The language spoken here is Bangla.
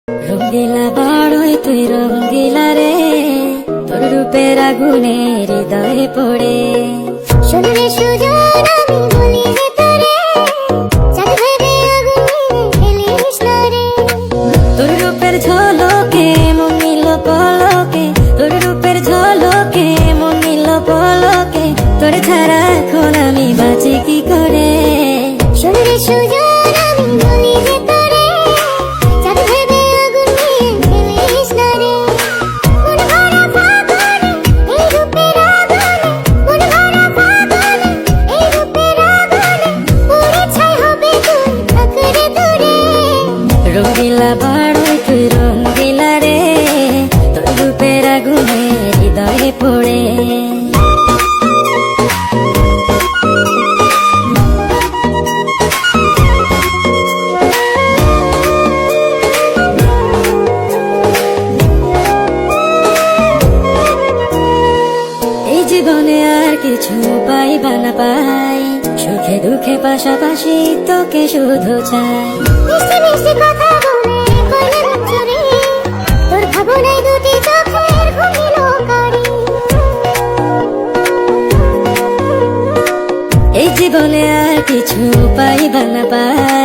রঙ্গিলা বড়ই তুই রঙ্গিলা রে, তোর রূপের আগুনে হৃদয়ে পড়ে। শুনলে সুজন আমি বলি যে তোরে, চাঁদ ভেবে আগুন নিয়ে ফেলিস না রে। তোর রূপের ঝলকে মন নিল পলকে, তোর রূপের ঝলকে মন নিল পলকে, তোর ছাড়া এখন আমি বাঁচি কি করে। শুনলে সুজন আমি বলি যে তোরে, চাঁদ ভেবে আগুন নিয়ে ফেলিস না রে। মন ভরা ফাগুনে এই রূপের আগুনে, মন ভরা ফাগুনে এই রূপের আগুনে, পুড়ে ছাই হবে তুই থাক রে দূরে। রঙ্গিলা বড়ই তুই রঙ্গিলা রে, তোর রূপের আগুনে হৃদয়ে পড়ে। এই জীবনে আর কিছু পাইবা না পাই, সুখে দুঃখে পাশাপাশি তোকে শুধু চাই। মিষ্টি মিষ্টি কথা বলে করলে রূপ চুরি, তোর ভাবনায় দুটি চোখের ঘুমিল কারি। এই জীবনে আর কিছু পাইবা না পাই,